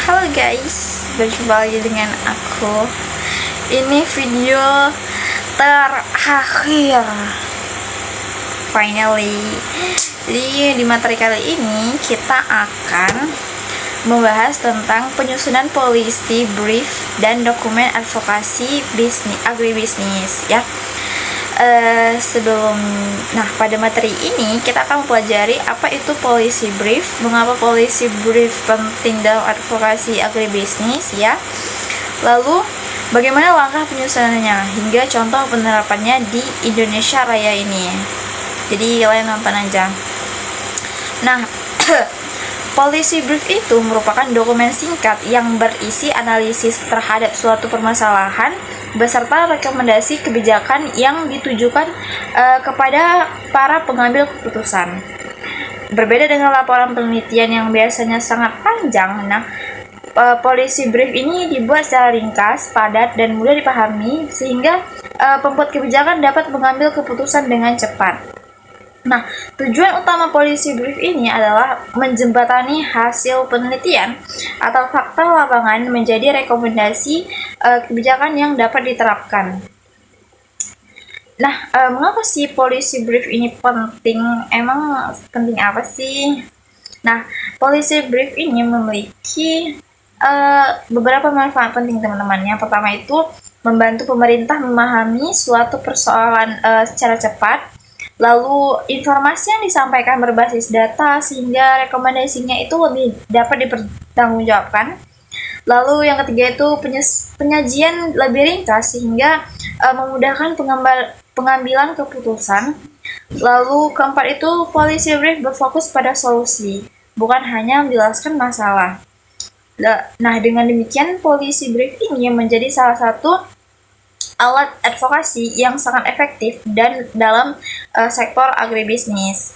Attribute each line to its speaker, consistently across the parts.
Speaker 1: Halo guys, berjumpa lagi dengan aku. Ini video terakhir finally. Jadi di materi kali ini kita akan membahas tentang penyusunan policy brief dan dokumen advokasi agribisnis ya. Pada materi ini kita akan mempelajari apa itu policy brief, mengapa policy brief penting dalam advokasi agribisnis ya. Lalu bagaimana langkah penyusunannya hingga contoh penerapannya di Indonesia Raya ini. Jadi kalian nonton aja. Nah, policy brief itu merupakan dokumen singkat yang berisi analisis terhadap suatu permasalahan beserta rekomendasi kebijakan yang ditujukan kepada para pengambil keputusan. Berbeda dengan laporan penelitian yang biasanya sangat panjang, policy brief ini dibuat secara ringkas, padat, dan mudah dipahami sehingga pembuat kebijakan dapat mengambil keputusan dengan cepat. Tujuan utama policy brief ini adalah menjembatani hasil penelitian atau fakta lapangan menjadi rekomendasi kebijakan yang dapat diterapkan. Mengapa sih policy brief ini penting? Emang penting apa sih? Policy brief ini memiliki beberapa manfaat penting teman-teman. Yang pertama itu membantu pemerintah memahami suatu persoalan secara cepat. Lalu informasi yang disampaikan berbasis data sehingga rekomendasinya itu lebih dapat dipertanggungjawabkan. Lalu yang ketiga itu penyajian lebih ringkas sehingga memudahkan pengambilan keputusan. Lalu keempat itu policy brief berfokus pada solusi, bukan hanya menjelaskan masalah. Dengan demikian policy brief ini menjadi salah satu alat advokasi yang sangat efektif dan dalam sektor agribisnis.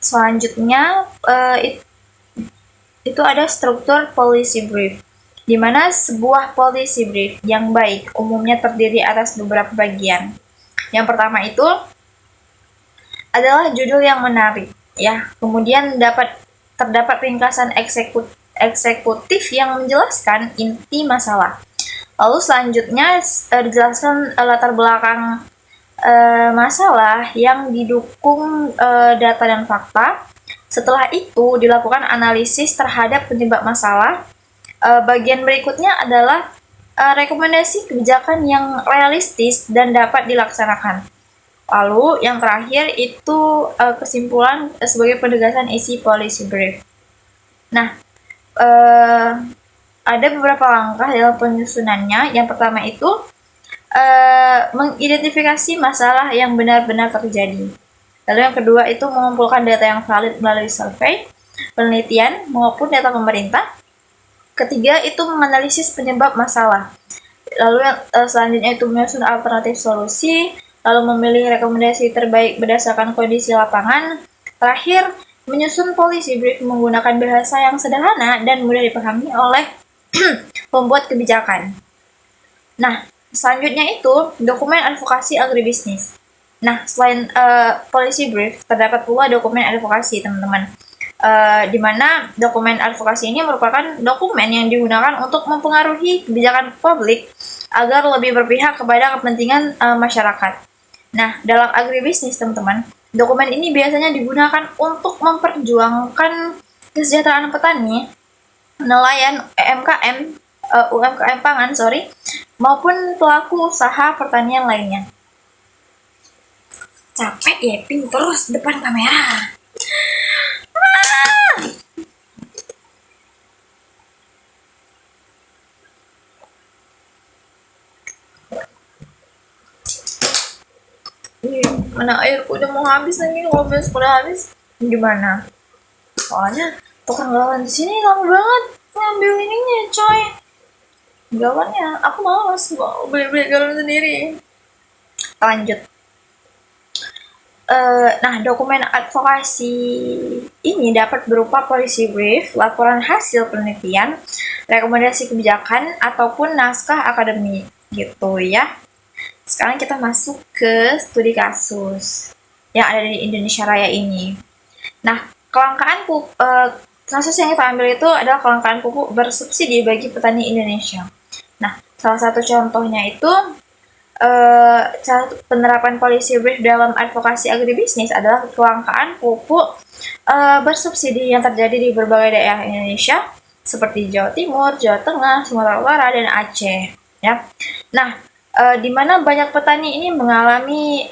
Speaker 1: Selanjutnya itu ada struktur policy brief, di mana sebuah policy brief yang baik umumnya terdiri atas beberapa bagian. Yang pertama itu adalah judul yang menarik, ya. Kemudian terdapat ringkasan eksekutif yang menjelaskan inti masalah. Lalu selanjutnya dijelaskan latar belakang masalah yang didukung data dan fakta. Setelah itu dilakukan analisis terhadap penyebab masalah. Bagian berikutnya adalah rekomendasi kebijakan yang realistis dan dapat dilaksanakan. Lalu yang terakhir itu kesimpulan sebagai penegasan isi policy brief. Ada beberapa langkah dalam penyusunannya. Yang pertama itu mengidentifikasi masalah yang benar-benar terjadi. Lalu yang kedua itu mengumpulkan data yang valid melalui survei, penelitian, maupun data pemerintah. Ketiga itu menganalisis penyebab masalah. Lalu yang selanjutnya itu menyusun alternatif solusi, lalu memilih rekomendasi terbaik berdasarkan kondisi lapangan. Terakhir, menyusun policy brief menggunakan bahasa yang sederhana dan mudah dipahami oleh pembuat kebijakan. Selanjutnya itu dokumen advokasi agribisnis. Selain policy brief, terdapat pula dokumen advokasi, teman-teman. Di mana dokumen advokasi ini merupakan dokumen yang digunakan untuk mempengaruhi kebijakan publik agar lebih berpihak kepada kepentingan masyarakat. Dalam agribisnis, teman-teman, dokumen ini biasanya digunakan untuk memperjuangkan kesejahteraan petani, nelayan, UMKM pangan, maupun pelaku usaha pertanian lainnya. Capek ya, ping terus depan kamera. Mana airku udah mau habis lagi, kalau udah habis gimana? Soalnya tukang galon di sini lama banget ngambil ininya, coy. Galonnya, aku malas mau beli galon sendiri. Lanjut. Dokumen advokasi ini dapat berupa policy brief, laporan hasil penelitian, rekomendasi kebijakan, ataupun naskah akademik gitu ya. Sekarang kita masuk ke studi kasus yang ada di Indonesia Raya ini. Kelangkaan Kasus yang kita ambil itu adalah kelangkaan pupuk bersubsidi bagi petani Indonesia. Nah, salah satu contohnya itu penerapan policy brief dalam advokasi agribisnis adalah kelangkaan pupuk bersubsidi yang terjadi di berbagai daerah Indonesia seperti Jawa Timur, Jawa Tengah, Sumatera Utara, dan Aceh. Ya, nah, di mana banyak petani ini mengalami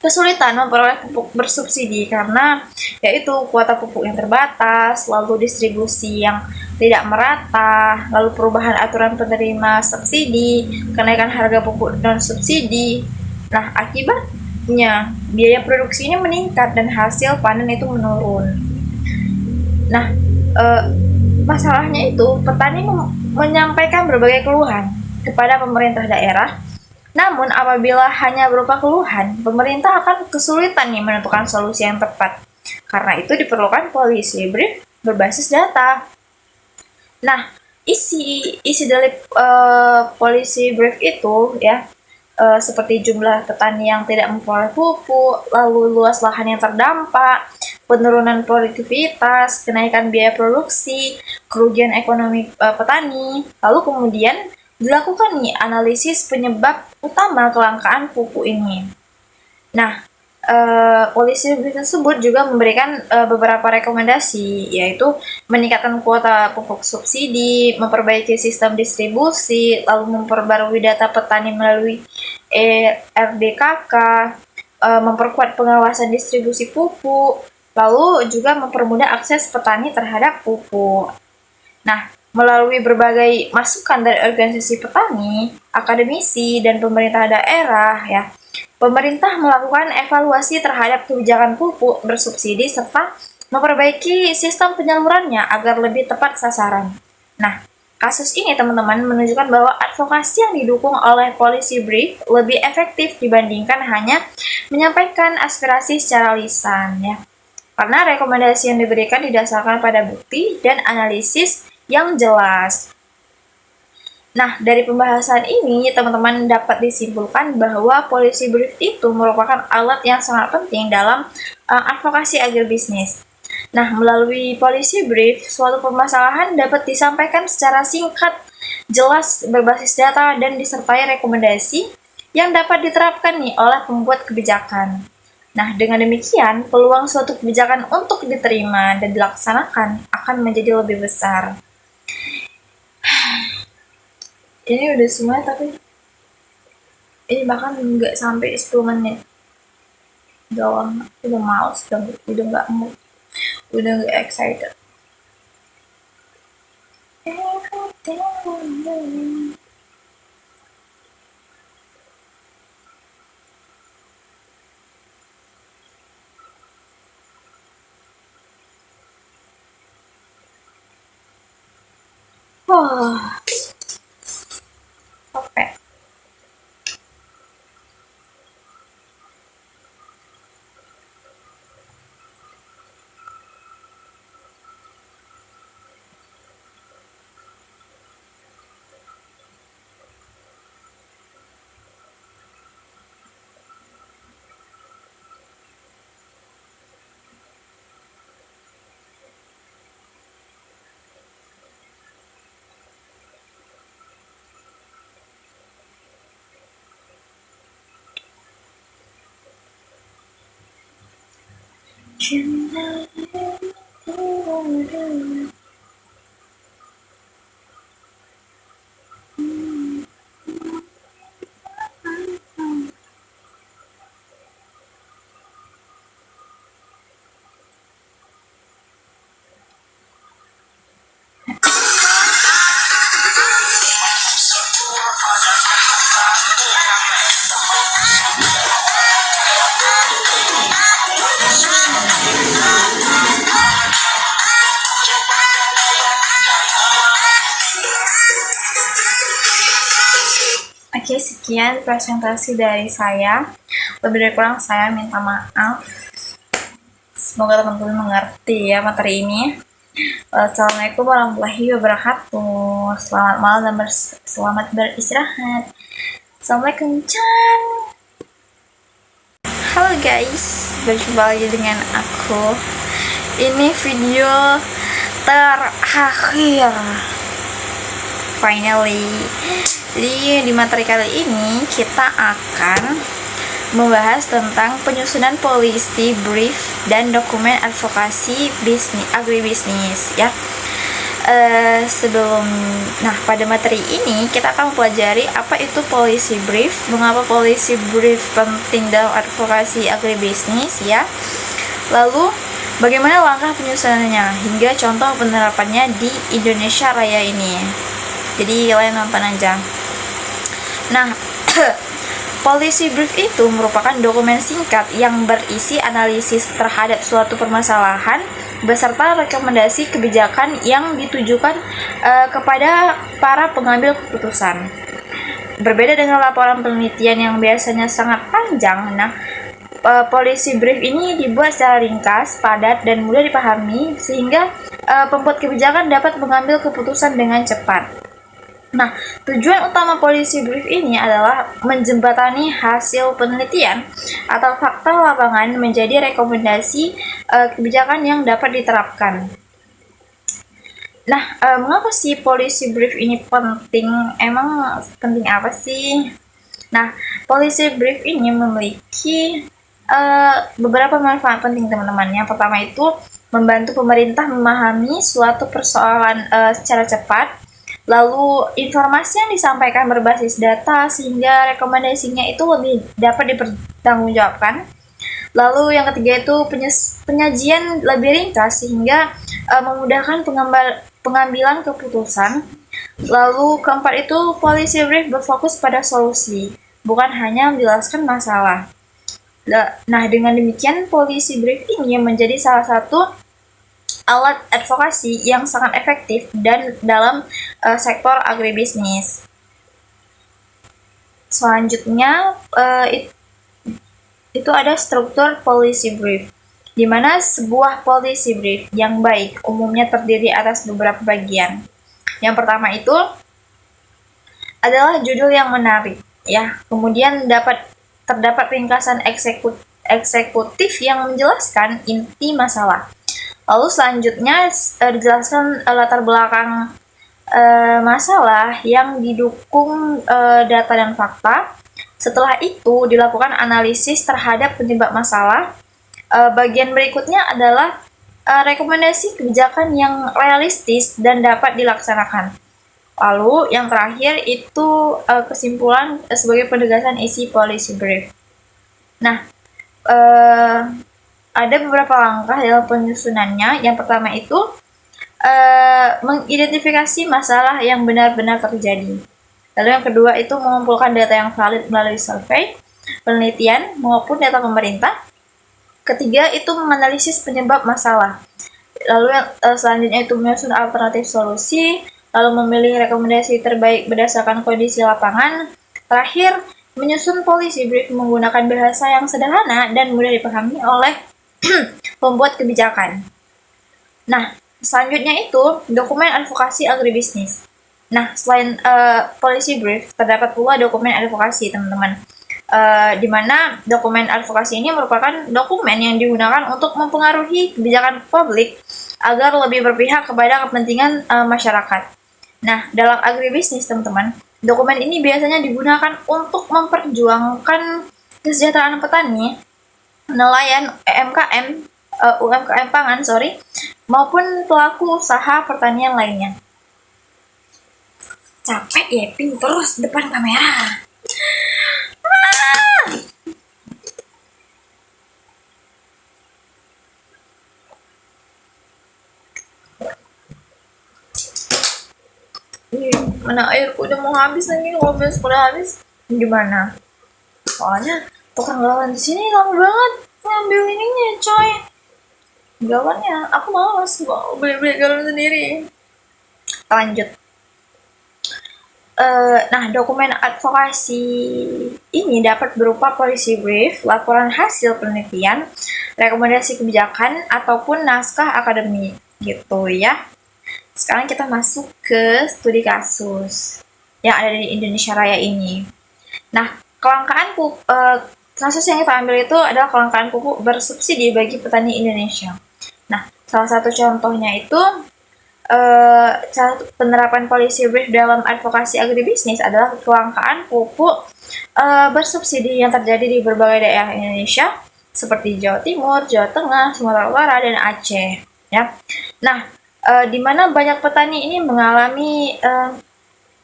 Speaker 1: kesulitan memperoleh pupuk bersubsidi karena yaitu kuota pupuk yang terbatas, lalu distribusi yang tidak merata, lalu perubahan aturan penerima subsidi, kenaikan harga pupuk non subsidi. Nah, akibatnya biaya produksinya meningkat dan hasil panen itu menurun. Nah, masalahnya itu petani menyampaikan berbagai keluhan kepada pemerintah daerah. Namun, apabila hanya berupa keluhan, pemerintah akan kesulitan nih menentukan solusi yang tepat. Karena itu diperlukan policy brief berbasis data. Nah, isi dari policy brief itu ya seperti jumlah petani yang tidak memperoleh pupuk, lalu luas lahan yang terdampak, penurunan produktivitas, kenaikan biaya produksi, kerugian ekonomi petani, lalu kemudian dilakukan nih analisis penyebab utama kelangkaan pupuk ini. Nah, polisi tersebut juga memberikan beberapa rekomendasi, yaitu meningkatkan kuota pupuk subsidi, memperbaiki sistem distribusi, lalu memperbarui data petani melalui RDKK, memperkuat pengawasan distribusi pupuk, lalu juga mempermudah akses petani terhadap pupuk. Nah, melalui berbagai masukan dari organisasi petani, akademisi, dan pemerintah daerah, ya, pemerintah melakukan evaluasi terhadap kebijakan pupuk bersubsidi serta memperbaiki sistem penyalurannya agar lebih tepat sasaran. Nah, kasus ini teman-teman menunjukkan bahwa advokasi yang didukung oleh policy brief lebih efektif dibandingkan hanya menyampaikan aspirasi secara lisan, ya. Karena rekomendasi yang diberikan didasarkan pada bukti dan analisis yang jelas. Nah, dari pembahasan ini, teman-teman dapat disimpulkan bahwa policy brief itu merupakan alat yang sangat penting dalam advokasi agribisnis. Nah, melalui policy brief, suatu permasalahan dapat disampaikan secara singkat, jelas, berbasis data, dan disertai rekomendasi yang dapat diterapkan nih oleh pembuat kebijakan. Nah, dengan demikian, peluang suatu kebijakan untuk diterima dan dilaksanakan akan menjadi lebih besar. Ini udah semua, tapi ini bahkan nggak sampai 10 menit. Udah males, udah nggak mood, udah nggak excited. Wah, capek. Oke, sekian presentasi dari saya. Lebih dari kurang saya minta maaf. Semoga teman-teman mengerti ya materi ini. Assalamualaikum warahmatullahi wabarakatuh. Selamat malam dan selamat beristirahat. Assalamualaikum. Halo guys, berjumpa lagi dengan aku Ini video terakhir. Finally. Jadi di materi kali ini kita akan membahas tentang penyusunan policy brief dan dokumen advokasi agribisnis ya. Pada materi ini kita akan mempelajari apa itu policy brief, mengapa policy brief penting dalam advokasi agribisnis ya. Lalu bagaimana langkah penyusunannya hingga contoh penerapannya di Indonesia Raya ini. Jadi kalian nonton aja. Nah, policy brief itu merupakan dokumen singkat yang berisi analisis terhadap suatu permasalahan beserta rekomendasi kebijakan yang ditujukan kepada para pengambil keputusan. Berbeda dengan laporan penelitian yang biasanya sangat panjang, policy brief ini dibuat secara ringkas, padat, dan mudah dipahami sehingga pembuat kebijakan dapat mengambil keputusan dengan cepat. Nah, tujuan utama policy brief ini adalah menjembatani hasil penelitian atau fakta lapangan menjadi rekomendasi kebijakan yang dapat diterapkan. Nah, mengapa sih policy brief ini penting? Emang penting apa sih? Nah, policy brief ini memiliki beberapa manfaat penting teman-teman. Yang pertama itu membantu pemerintah memahami suatu persoalan secara cepat. Lalu informasi yang disampaikan berbasis data sehingga rekomendasinya itu lebih dapat dipertanggungjawabkan. Lalu yang ketiga itu penyajian lebih ringkas sehingga memudahkan pengambilan keputusan. Lalu keempat itu policy brief berfokus pada solusi, bukan hanya menjelaskan masalah. Nah, dengan demikian policy brief ini menjadi salah satu alat advokasi yang sangat efektif dan dalam sektor agribisnis. Selanjutnya itu ada struktur policy brief, di mana sebuah policy brief yang baik umumnya terdiri atas beberapa bagian. Yang pertama itu adalah judul yang menarik, ya. Kemudian terdapat ringkasan eksekutif yang menjelaskan inti masalah. Lalu selanjutnya dijelaskan latar belakang masalah yang didukung data dan fakta. Setelah itu dilakukan analisis terhadap penyebab masalah. Bagian berikutnya adalah rekomendasi kebijakan yang realistis dan dapat dilaksanakan. Lalu yang terakhir itu kesimpulan sebagai penegasan isi policy brief. Nah, ada beberapa langkah dalam penyusunannya. Yang pertama itu mengidentifikasi masalah yang benar-benar terjadi. Lalu yang kedua itu mengumpulkan data yang valid melalui survei, penelitian, maupun data pemerintah. Ketiga itu menganalisis penyebab masalah. Lalu yang selanjutnya itu menyusun alternatif solusi, lalu memilih rekomendasi terbaik berdasarkan kondisi lapangan. Terakhir, menyusun policy brief menggunakan bahasa yang sederhana dan mudah dipahami oleh pembuat kebijakan. Nah, selanjutnya itu dokumen advokasi agribisnis. Nah, selain policy brief, terdapat pula dokumen advokasi, teman-teman. Di mana dokumen advokasi ini merupakan dokumen yang digunakan untuk mempengaruhi kebijakan publik agar lebih berpihak kepada kepentingan masyarakat. Nah, dalam agribisnis, teman-teman, dokumen ini biasanya digunakan untuk memperjuangkan kesejahteraan petani, nelayan, UMKM pangan, maupun pelaku usaha pertanian lainnya. Capek ya, ping terus depan kamera. Mana airku udah mau habis lagi, kalau besok udah habis gimana? Soalnya tukang galon di sini lama banget ngambil ininya, coy. Galonnya, aku malas mau beli galon sendiri. Lanjut. Nah, dokumen advokasi ini dapat berupa policy brief, laporan hasil penelitian, rekomendasi kebijakan, ataupun naskah akademik gitu ya. Sekarang kita masuk ke studi kasus yang ada di Indonesia Raya ini. Nah, kelangkaan kasus yang kita ambil itu adalah kelangkaan pupuk bersubsidi bagi petani Indonesia. Nah, Salah satu contohnya itu penerapan policy brief dalam advokasi agribisnis adalah kelangkaan pupuk bersubsidi yang terjadi di berbagai daerah Indonesia seperti Jawa Timur, Jawa Tengah, Sumatera Utara, dan Aceh. Ya, nah di mana banyak petani ini mengalami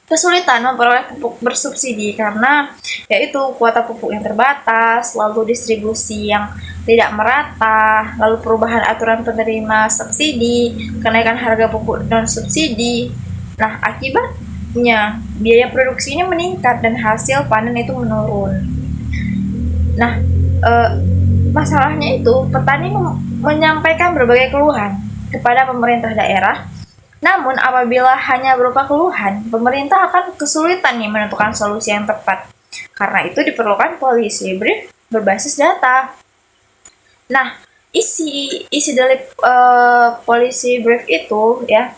Speaker 1: kesulitan memperoleh pupuk bersubsidi karena yaitu kuota pupuk yang terbatas, lalu distribusi yang tidak merata, lalu perubahan aturan penerima subsidi, kenaikan harga pupuk non subsidi. Nah, akibatnya biaya produksinya meningkat dan hasil panen itu menurun. Nah, masalahnya itu petani menyampaikan berbagai keluhan kepada pemerintah daerah. Namun apabila hanya berupa keluhan, pemerintah akan kesulitan nih menentukan solusi yang tepat. Karena itu diperlukan policy brief berbasis data. Nah, isi dari policy brief itu ya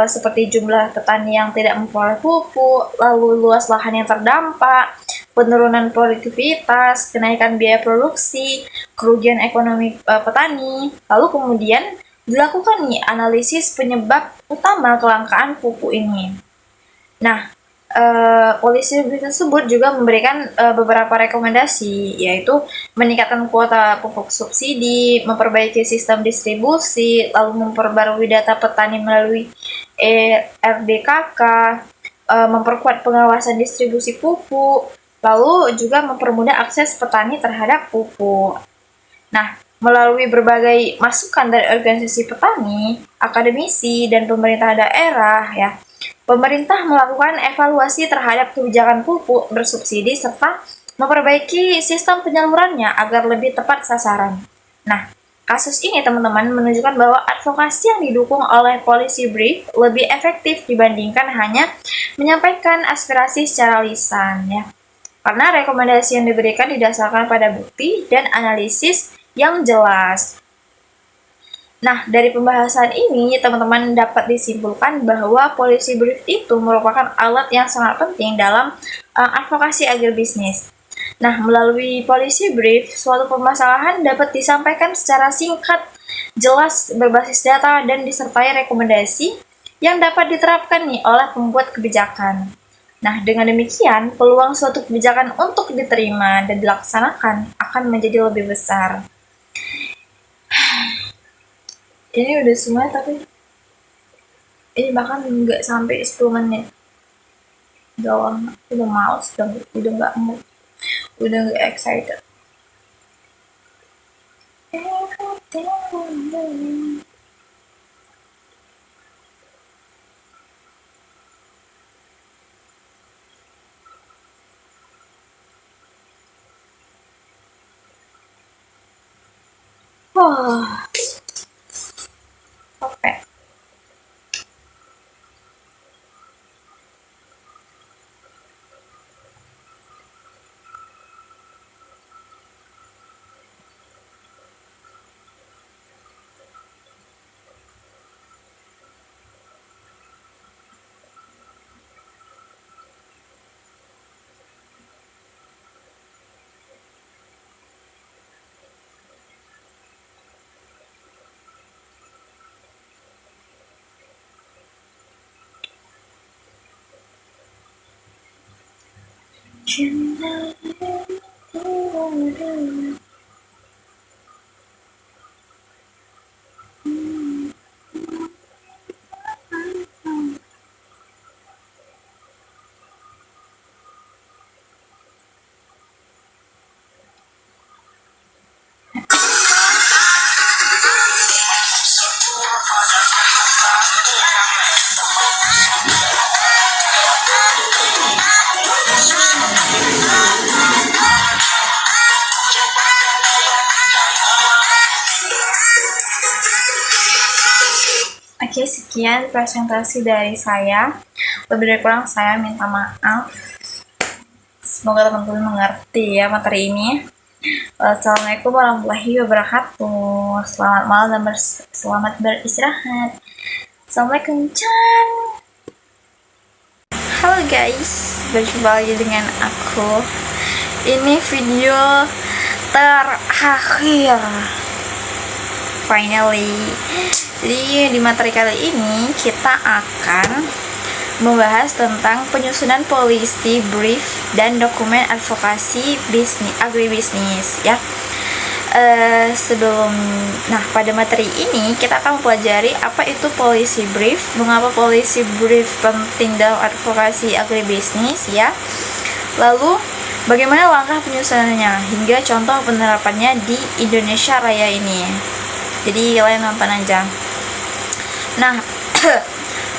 Speaker 1: seperti jumlah petani yang tidak memperoleh pupuk, lalu luas lahan yang terdampak, penurunan produktivitas, kenaikan biaya produksi, kerugian ekonomi petani, lalu kemudian dilakukan nih analisis penyebab utama kelangkaan pupuk ini. Nah, polisi tersebut juga memberikan beberapa rekomendasi, yaitu meningkatkan kuota pupuk subsidi, memperbaiki sistem distribusi, lalu memperbarui data petani melalui RDKK, memperkuat pengawasan distribusi pupuk, lalu juga mempermudah akses petani terhadap pupuk. Nah, melalui berbagai masukan dari organisasi petani, akademisi, dan pemerintah daerah, ya, pemerintah melakukan evaluasi terhadap kebijakan pupuk bersubsidi serta memperbaiki sistem penyalurannya agar lebih tepat sasaran. Nah, kasus ini teman-teman menunjukkan bahwa advokasi yang didukung oleh policy brief lebih efektif dibandingkan hanya menyampaikan aspirasi secara lisan, ya. Karena rekomendasi yang diberikan didasarkan pada bukti dan analisis yang jelas. Nah, dari pembahasan ini, teman-teman dapat disimpulkan bahwa policy brief itu merupakan alat yang sangat penting dalam advokasi agribisnis. Nah, melalui policy brief, suatu permasalahan dapat disampaikan secara singkat, jelas, berbasis data, dan disertai rekomendasi yang dapat diterapkan nih oleh pembuat kebijakan. Nah, dengan demikian, peluang suatu kebijakan untuk diterima dan dilaksanakan akan menjadi lebih besar. Ini udah semua, tapi ini bahkan nggak sampai 10 menit. Udah males, udah nggak mood, udah nggak excited. Wah, capek. Oke, sekian presentasi dari saya. Lebih dari kurang saya minta maaf. Semoga teman-teman mengerti ya materi ini. Assalamualaikum warahmatullahi wabarakatuh. Selamat malam dan selamat beristirahat. Assalamualaikum. Halo guys, berjumpa lagi dengan aku. Ini video terakhir finally. Jadi di materi kali ini kita akan membahas tentang penyusunan policy brief dan dokumen advokasi agribisnis ya. Pada materi ini kita akan mempelajari apa itu policy brief, mengapa policy brief penting dalam advokasi agribisnis ya. Lalu bagaimana langkah penyusunannya hingga contoh penerapannya di Indonesia Raya ini. Jadi kalian nonton aja. Nah,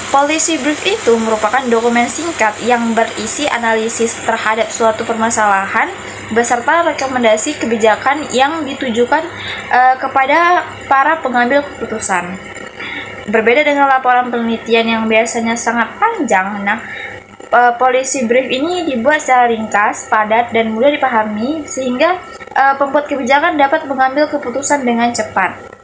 Speaker 1: policy brief itu merupakan dokumen singkat yang berisi analisis terhadap suatu permasalahan beserta rekomendasi kebijakan yang ditujukan kepada para pengambil keputusan. Berbeda dengan laporan penelitian yang biasanya sangat panjang, policy brief ini dibuat secara ringkas, padat, dan mudah dipahami sehingga pembuat kebijakan dapat mengambil keputusan dengan cepat.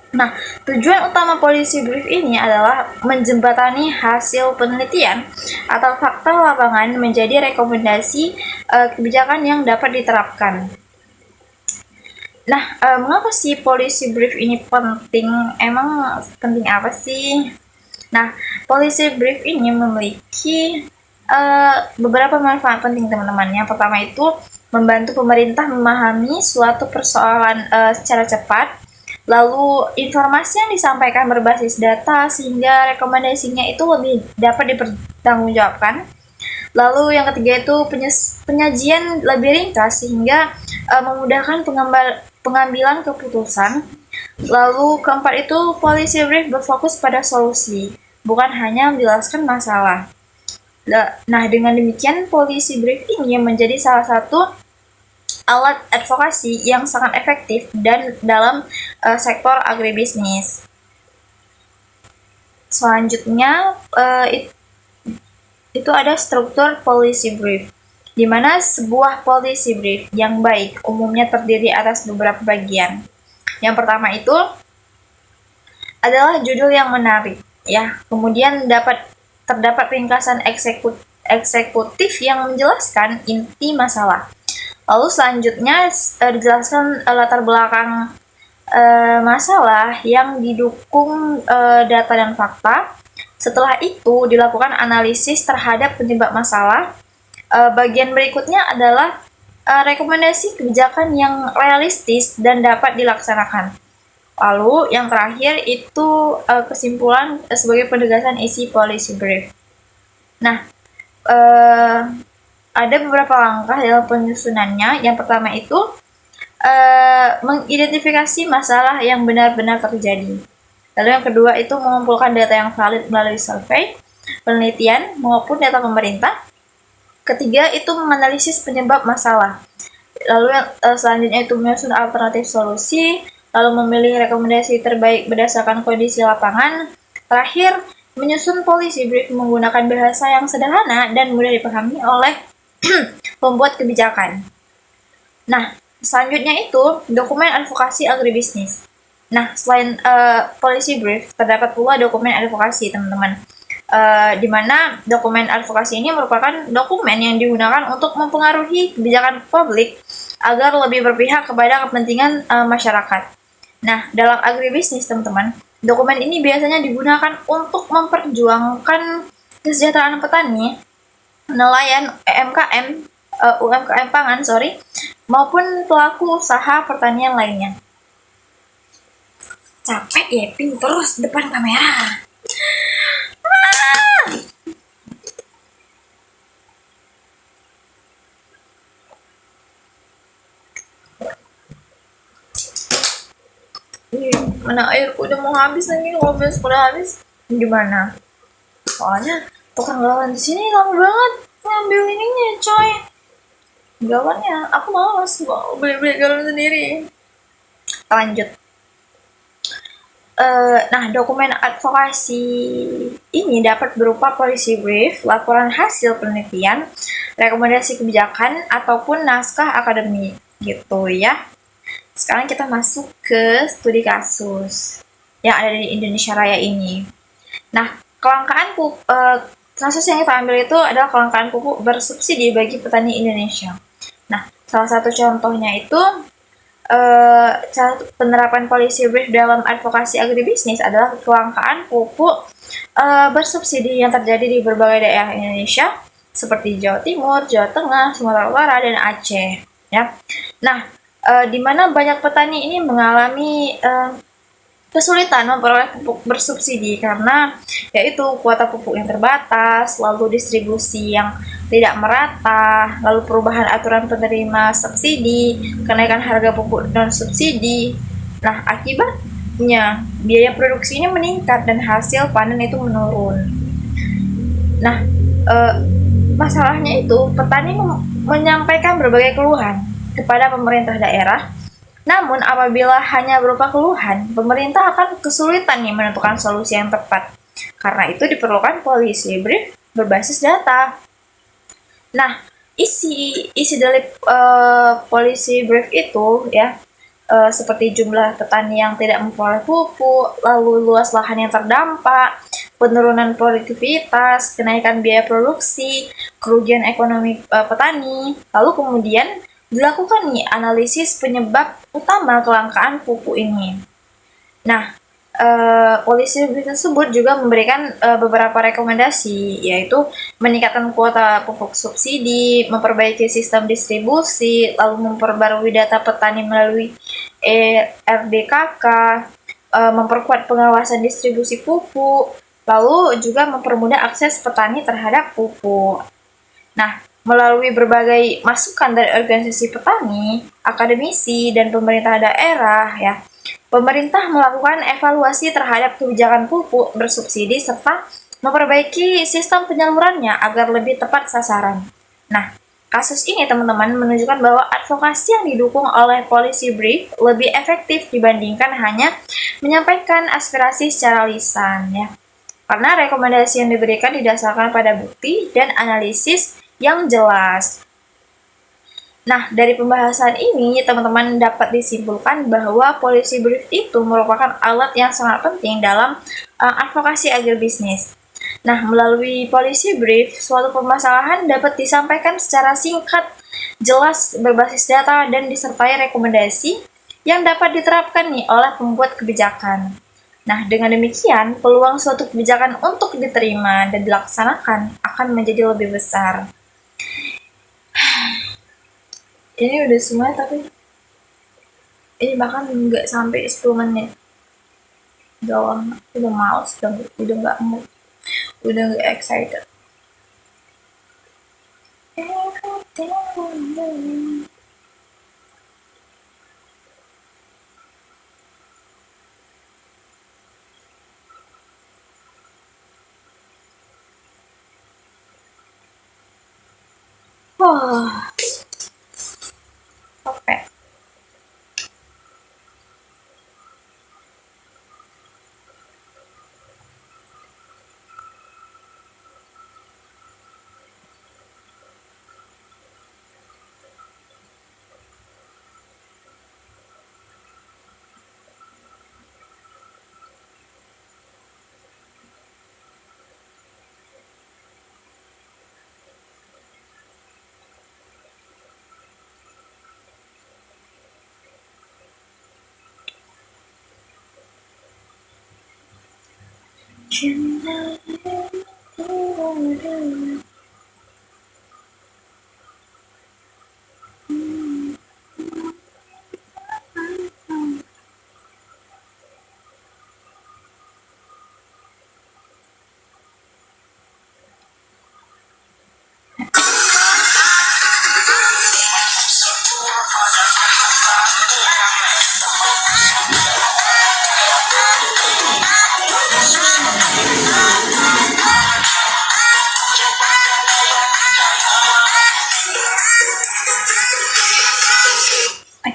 Speaker 1: Nah, tujuan utama policy brief ini adalah menjembatani hasil penelitian atau fakta lapangan menjadi rekomendasi kebijakan yang dapat diterapkan. Nah, mengapa sih policy brief ini penting? Emang penting apa sih? Nah, policy brief ini memiliki beberapa manfaat penting teman-teman. Yang pertama itu membantu pemerintah memahami suatu persoalan secara cepat. Lalu informasi yang disampaikan berbasis data sehingga rekomendasinya itu lebih dapat dipertanggungjawabkan. Lalu yang ketiga itu penyajian lebih ringkas sehingga memudahkan pengambilan keputusan. Lalu keempat itu policy brief berfokus pada solusi, bukan hanya menjelaskan masalah. Nah, dengan demikian policy brief ini menjadi salah satu alat advokasi yang sangat efektif dan dalam sektor agribisnis. Selanjutnya itu ada struktur policy brief, di mana sebuah policy brief yang baik umumnya terdiri atas beberapa bagian. Yang pertama itu adalah judul yang menarik, ya. Kemudian terdapat ringkasan eksekutif yang menjelaskan inti masalah. Lalu selanjutnya dijelaskan latar belakang masalah yang didukung data dan fakta. Setelah itu dilakukan analisis terhadap penyebab masalah. Bagian berikutnya adalah rekomendasi kebijakan yang realistis dan dapat dilaksanakan. Lalu yang terakhir itu kesimpulan sebagai penegasan isi policy brief. Nah, ada beberapa langkah dalam penyusunannya. Yang pertama itu mengidentifikasi masalah yang benar-benar terjadi. Lalu yang kedua itu mengumpulkan data yang valid melalui survei, penelitian, maupun data pemerintah. Ketiga itu menganalisis penyebab masalah. Lalu yang selanjutnya itu menyusun alternatif solusi, lalu memilih rekomendasi terbaik berdasarkan kondisi lapangan. Terakhir, menyusun policy brief menggunakan bahasa yang sederhana dan mudah dipahami oleh pembuat kebijakan. Nah, selanjutnya itu dokumen advokasi agribisnis. Nah, selain policy brief, terdapat pula dokumen advokasi, teman-teman. Di mana dokumen advokasi ini merupakan dokumen yang digunakan untuk mempengaruhi kebijakan publik agar lebih berpihak kepada kepentingan masyarakat. Nah, dalam agribisnis, teman-teman, dokumen ini biasanya digunakan untuk memperjuangkan kesejahteraan petani, nelayan, UMKM pangan, maupun pelaku usaha pertanian lainnya. Capek ya, ping terus depan kamera. Mana airku udah mau habis lagi, kalau besok udah habis gimana? Soalnya tukang galon di sini lama banget ngambil ininya, coy. Galonnya, aku malas mau beli galon sendiri. Lanjut. Nah, dokumen advokasi ini dapat berupa policy brief, laporan hasil penelitian, rekomendasi kebijakan, ataupun naskah akademik gitu ya. Sekarang kita masuk ke studi kasus yang ada di Indonesia Raya ini. Nah, kelangkaan kasus yang kita ambil itu adalah kelangkaan pupuk bersubsidi bagi petani Indonesia. Nah, salah satu contohnya itu cara penerapan policy brief dalam advokasi agribisnis adalah kelangkaan pupuk bersubsidi yang terjadi di berbagai daerah Indonesia seperti Jawa Timur, Jawa Tengah, Sumatera Utara, dan Aceh. Ya, nah di mana banyak petani ini mengalami kesulitan memperoleh pupuk bersubsidi karena yaitu kuota pupuk yang terbatas, lalu distribusi yang tidak merata, lalu perubahan aturan penerima subsidi, kenaikan harga pupuk non subsidi. Nah, akibatnya biaya produksinya meningkat dan hasil panen itu menurun. Nah, masalahnya itu petani menyampaikan berbagai keluhan kepada pemerintah daerah. Namun apabila hanya berupa keluhan, pemerintah akan kesulitan nih menentukan solusi yang tepat. Karena itu diperlukan policy brief berbasis data. Nah, isi dari policy brief itu ya seperti jumlah petani yang tidak memperoleh pupuk, lalu luas lahan yang terdampak, penurunan produktivitas, kenaikan biaya produksi, kerugian ekonomi petani, lalu kemudian dilakukan nih analisis penyebab utama kelangkaan pupuk ini. Nah, polisi tersebut juga memberikan beberapa rekomendasi, yaitu meningkatkan kuota pupuk subsidi, memperbaiki sistem distribusi, lalu memperbarui data petani melalui RDKK, memperkuat pengawasan distribusi pupuk, lalu juga mempermudah akses petani terhadap pupuk. Nah, melalui berbagai masukan dari organisasi petani, akademisi, dan pemerintah daerah, ya, pemerintah melakukan evaluasi terhadap kebijakan pupuk bersubsidi serta memperbaiki sistem penyalurannya agar lebih tepat sasaran. Nah, kasus ini teman-teman menunjukkan bahwa advokasi yang didukung oleh policy brief lebih efektif dibandingkan hanya menyampaikan aspirasi secara lisan, ya. Karena rekomendasi yang diberikan didasarkan pada bukti dan analisis yang jelas. Nah, dari pembahasan ini, teman-teman dapat disimpulkan bahwa policy brief itu merupakan alat yang sangat penting dalam advokasi agribisnis. Nah, melalui policy brief, suatu permasalahan dapat disampaikan secara singkat, jelas, berbasis data, dan disertai rekomendasi yang dapat diterapkan nih oleh pembuat kebijakan. Nah, dengan demikian, peluang suatu kebijakan untuk diterima dan dilaksanakan akan menjadi lebih besar. Ini udah semua, tapi ini bahkan nggak sampai 10 menit. Udah males, udah nggak mood, udah nggak excited. Wah, capek.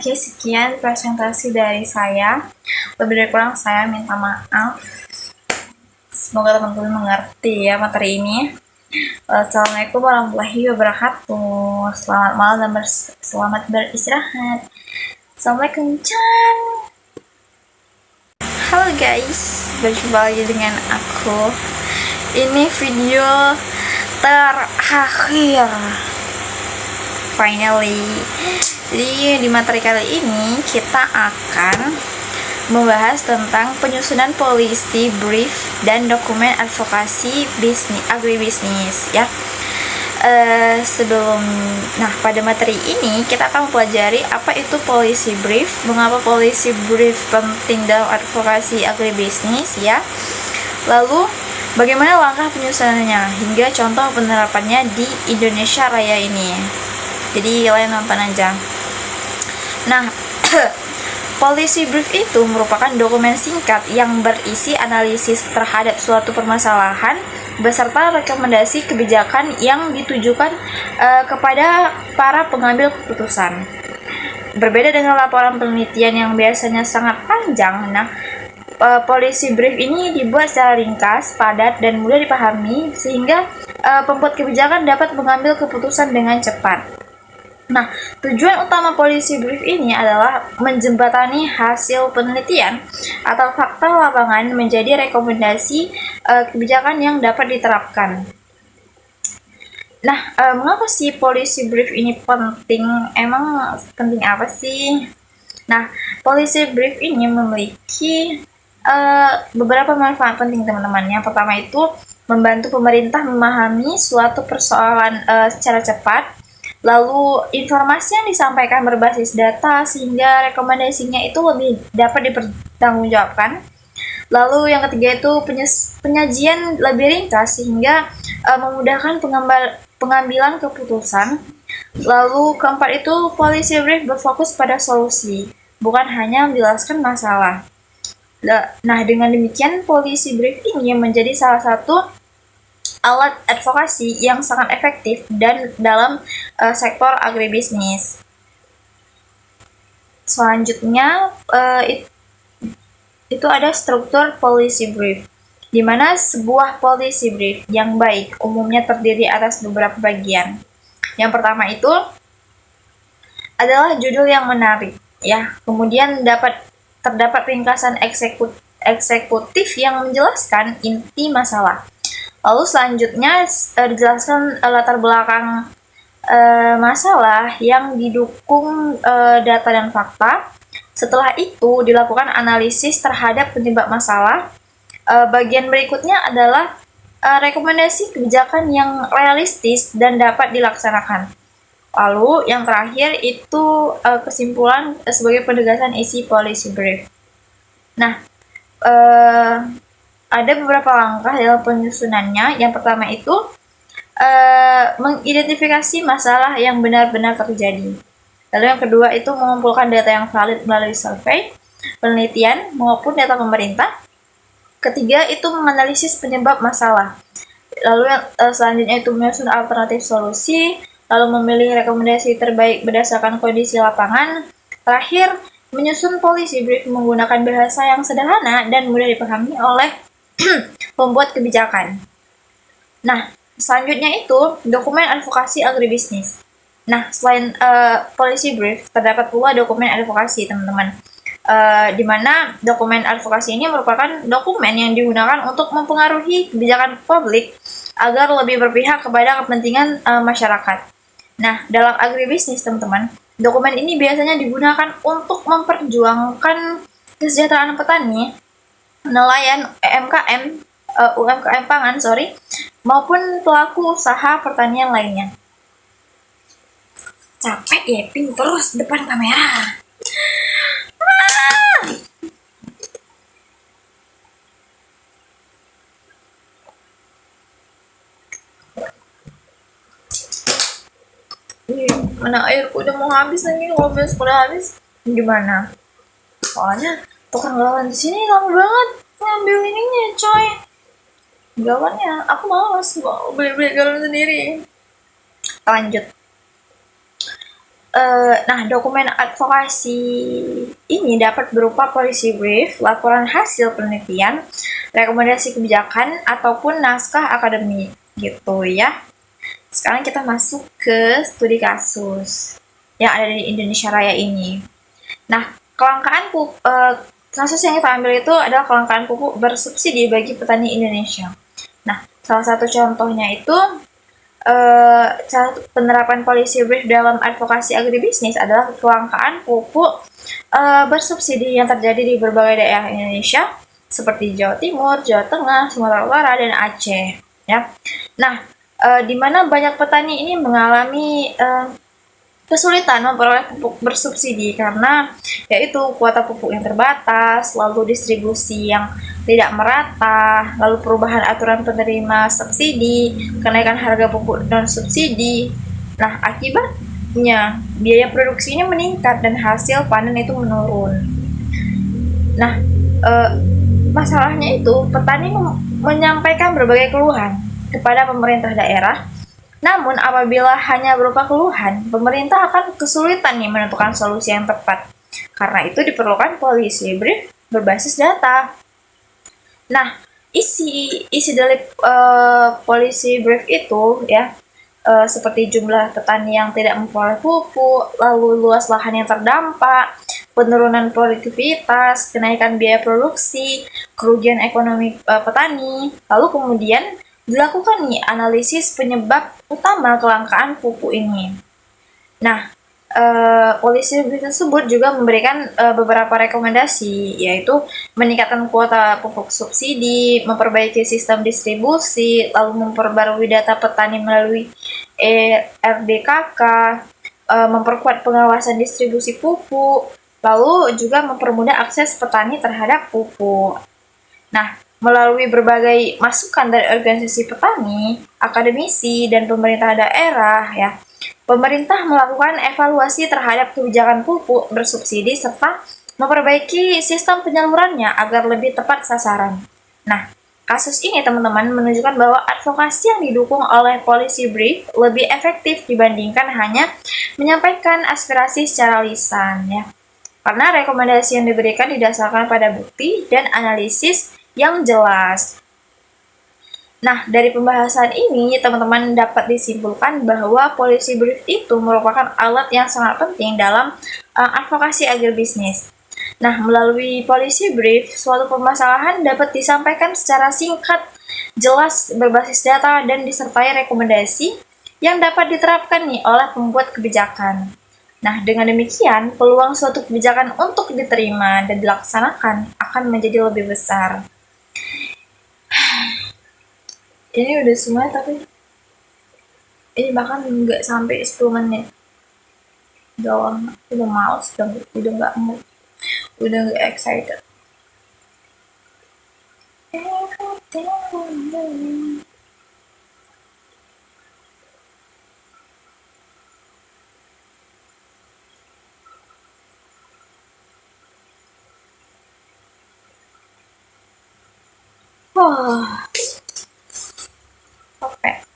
Speaker 1: Oke, sekian presentasi dari saya. Lebih dari kurang saya minta maaf. Semoga teman-teman mengerti ya materi ini. Assalamualaikum warahmatullahi wabarakatuh. Selamat malam dan selamat beristirahat. Assalamualaikum, Chan. Halo guys, berjumpa lagi dengan aku. Ini video terakhir. Finally, Jadi di materi kali ini kita akan membahas tentang penyusunan policy brief dan dokumen advokasi agribisnis ya. Pada materi ini kita akan mempelajari apa itu policy brief, mengapa policy brief penting dalam advokasi agribisnis ya. Lalu bagaimana langkah penyusunannya hingga contoh penerapannya di Indonesia Raya ini. Jadi kalian nonton aja. Nah, policy brief itu merupakan dokumen singkat yang berisi analisis terhadap suatu permasalahan beserta rekomendasi kebijakan yang ditujukan kepada para pengambil keputusan. Berbeda dengan laporan penelitian yang biasanya sangat panjang, policy brief ini dibuat secara ringkas, padat, dan mudah dipahami sehingga pembuat kebijakan dapat mengambil keputusan dengan cepat. Nah, tujuan utama policy brief ini adalah menjembatani hasil penelitian atau fakta lapangan menjadi rekomendasi kebijakan yang dapat diterapkan. Nah, mengapa sih policy brief ini penting? Emang penting apa sih? Nah, policy brief ini memiliki beberapa manfaat penting teman-teman. Yang pertama itu membantu pemerintah memahami suatu persoalan secara cepat. Lalu informasi yang disampaikan berbasis data sehingga rekomendasinya itu lebih dapat dipertanggungjawabkan. Lalu yang ketiga itu penyajian lebih ringkas sehingga memudahkan pengambilan keputusan. Lalu keempat itu policy brief berfokus pada solusi, bukan hanya menjelaskan masalah. Nah, dengan demikian policy brief ini menjadi salah satu alat advokasi yang sangat efektif dan dalam sektor agribisnis. Selanjutnya itu ada struktur policy brief, di mana sebuah policy brief yang baik umumnya terdiri atas beberapa bagian. Yang pertama itu adalah judul yang menarik, ya. Kemudian terdapat ringkasan eksekutif yang menjelaskan inti masalah. Lalu selanjutnya dijelaskan latar belakang masalah yang didukung data dan fakta. Setelah itu dilakukan analisis terhadap penyebab masalah. Bagian berikutnya adalah rekomendasi kebijakan yang realistis dan dapat dilaksanakan. Lalu yang terakhir itu kesimpulan sebagai penegasan isi policy brief. Nah, ada beberapa langkah dalam penyusunannya. Yang pertama itu mengidentifikasi masalah yang benar-benar terjadi. Lalu yang kedua itu mengumpulkan data yang valid melalui survei, penelitian, maupun data pemerintah. Ketiga itu menganalisis penyebab masalah. Lalu yang selanjutnya itu menyusun alternatif solusi, lalu memilih rekomendasi terbaik berdasarkan kondisi lapangan. Terakhir, menyusun policy brief menggunakan bahasa yang sederhana dan mudah dipahami oleh pembuat kebijakan. Nah, selanjutnya itu dokumen advokasi agribisnis. Nah, selain policy brief, terdapat pula dokumen advokasi, teman-teman. Di mana dokumen advokasi ini merupakan dokumen yang digunakan untuk mempengaruhi kebijakan publik agar lebih berpihak kepada kepentingan masyarakat. Nah, dalam agribisnis, teman-teman, dokumen ini biasanya digunakan untuk memperjuangkan kesejahteraan petani, nelayan, UMKM pangan, maupun pelaku usaha pertanian lainnya. Capek ya, ping terus depan kamera. Mana airku udah mau habis lagi, kalau udah habis gimana? Soalnya tukang galon di sini lama banget ngambil ininya, coy. Galonnya, aku malas mau beli galon sendiri. Lanjut. Nah, dokumen advokasi ini dapat berupa policy brief, laporan hasil penelitian, rekomendasi kebijakan, ataupun naskah akademik gitu ya. Sekarang kita masuk ke studi kasus yang ada di Indonesia Raya ini. Nah, kelangkaan kasus yang kita ambil itu adalah kelangkaan pupuk bersubsidi bagi petani Indonesia. Nah, salah satu contohnya itu cara penerapan policy brief dalam advokasi agribisnis adalah kelangkaan pupuk bersubsidi yang terjadi di berbagai daerah Indonesia seperti Jawa Timur, Jawa Tengah, Sumatera Utara, dan Aceh. Ya, nah, di mana banyak petani ini mengalami kesulitan memperoleh pupuk bersubsidi karena yaitu kuota pupuk yang terbatas, lalu distribusi yang tidak merata, lalu perubahan aturan penerima subsidi, kenaikan harga pupuk non subsidi. Nah, akibatnya biaya produksinya meningkat dan hasil panen itu menurun. Nah, masalahnya itu petani menyampaikan berbagai keluhan kepada pemerintah daerah. Namun apabila hanya berupa keluhan, pemerintah akan kesulitan nih menentukan solusi yang tepat. Karena itu diperlukan policy brief berbasis data. Nah, isi dari policy brief itu ya seperti jumlah petani yang tidak memperoleh pupuk, lalu luas lahan yang terdampak, penurunan produktivitas, kenaikan biaya produksi, kerugian ekonomi petani, lalu kemudian dilakukan nih analisis penyebab utama kelangkaan pupuk ini. Nah, policy tersebut juga memberikan beberapa rekomendasi, yaitu meningkatkan kuota pupuk subsidi, memperbaiki sistem distribusi, lalu memperbarui data petani melalui RDKK, memperkuat pengawasan distribusi pupuk, lalu juga mempermudah akses petani terhadap pupuk. Nah, melalui berbagai masukan dari organisasi petani, akademisi, dan pemerintah daerah, ya, pemerintah melakukan evaluasi terhadap kebijakan pupuk bersubsidi serta memperbaiki sistem penyalurannya agar lebih tepat sasaran. Nah, kasus ini teman-teman menunjukkan bahwa advokasi yang didukung oleh policy brief lebih efektif dibandingkan hanya menyampaikan aspirasi secara lisan, ya. Karena rekomendasi yang diberikan didasarkan pada bukti dan analisis yang jelas. Nah, dari pembahasan ini, teman-teman dapat disimpulkan bahwa policy brief itu merupakan alat yang sangat penting dalam advokasi agribisnis. Nah, melalui policy brief, suatu permasalahan dapat disampaikan secara singkat, jelas, berbasis data, dan disertai rekomendasi yang dapat diterapkan nih oleh pembuat kebijakan. Nah, dengan demikian, peluang suatu kebijakan untuk diterima dan dilaksanakan akan menjadi lebih besar. Ini udah semua, tapi ini bahkan nggak sampai 10 menit. Udah males, udah nggak mood, udah nggak excited. Wah, capek.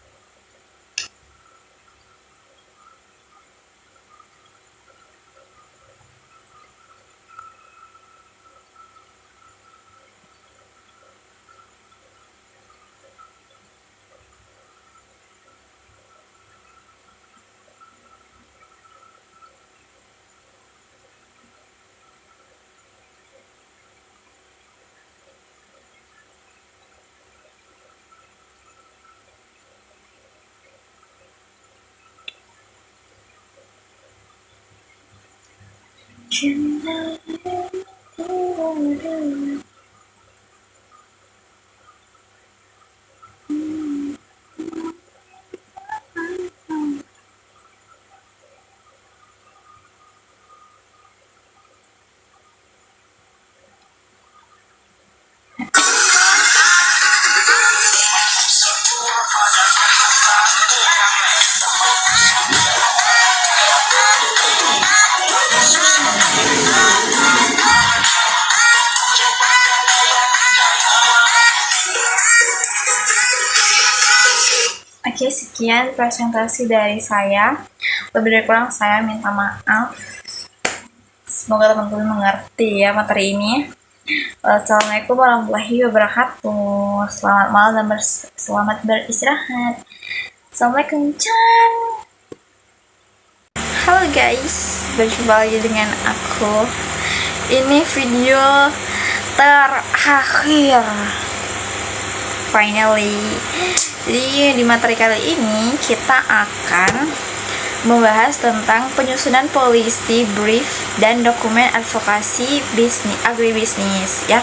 Speaker 1: Oke, sekian presentasi dari saya. Lebih dari kurang saya minta maaf. Semoga teman-teman mengerti ya materi ini. Assalamualaikum warahmatullahi wabarakatuh. Selamat malam dan selamat beristirahat. Assalamualaikum. Halo guys, berjumpa lagi dengan aku. Ini video terakhir. Finally, Jadi di materi kali ini kita akan membahas tentang penyusunan policy brief dan dokumen advokasi agribisnis ya.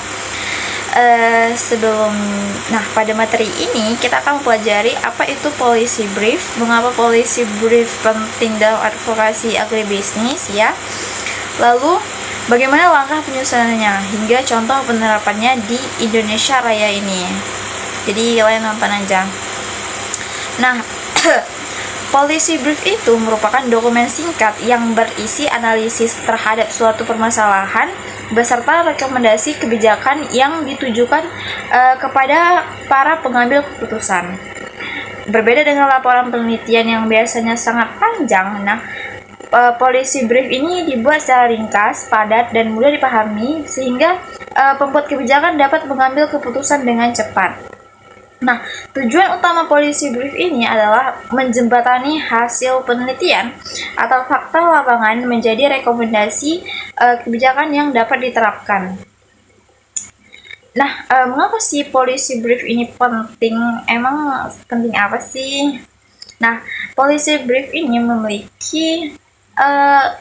Speaker 1: Pada materi ini kita akan mempelajari apa itu policy brief, mengapa policy brief penting dalam advokasi agribisnis ya. Lalu bagaimana langkah penyusunannya hingga contoh penerapannya di Indonesia Raya ini. Jadi kalian nonton aja. Nah, policy brief itu merupakan dokumen singkat yang berisi analisis terhadap suatu permasalahan beserta rekomendasi kebijakan yang ditujukan kepada para pengambil keputusan. Berbeda dengan laporan penelitian yang biasanya sangat panjang, policy brief ini dibuat secara ringkas, padat, dan mudah dipahami sehingga pembuat kebijakan dapat mengambil keputusan dengan cepat. Tujuan utama policy brief ini adalah menjembatani hasil penelitian atau fakta lapangan menjadi rekomendasi kebijakan yang dapat diterapkan. Mengapa sih policy brief ini penting? Emang penting apa sih? Policy brief ini memiliki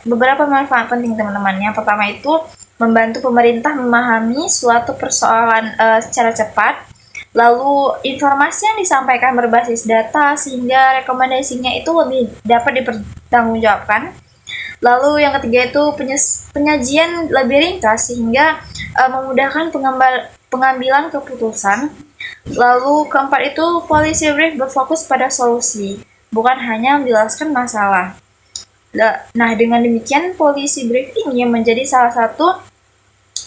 Speaker 1: beberapa manfaat penting teman-teman. Yang pertama itu membantu pemerintah memahami suatu persoalan secara cepat. Lalu informasi yang disampaikan berbasis data sehingga rekomendasinya itu lebih dapat dipertanggungjawabkan. Lalu yang ketiga itu penyajian lebih ringkas sehingga memudahkan pengambilan keputusan. Lalu keempat itu policy brief berfokus pada solusi, bukan hanya menjelaskan masalah. Dengan demikian policy brief ini menjadi salah satu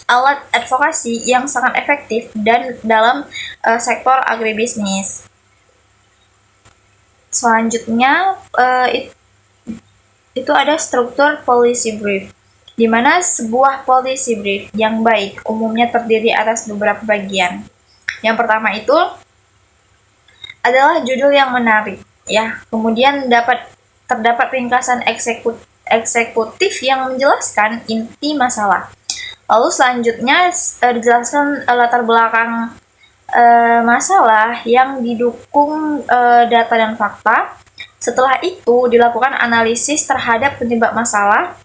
Speaker 1: alat advokasi yang sangat efektif dan dalam sektor agribisnis. Selanjutnya itu ada struktur policy brief, di mana sebuah policy brief yang baik umumnya terdiri atas beberapa bagian. Yang pertama itu adalah judul yang menarik, ya. Kemudian terdapat ringkasan eksekutif yang menjelaskan inti masalah. Lalu selanjutnya dijelaskan latar belakang masalah yang didukung data dan fakta. Setelah itu dilakukan analisis terhadap penyebab masalah.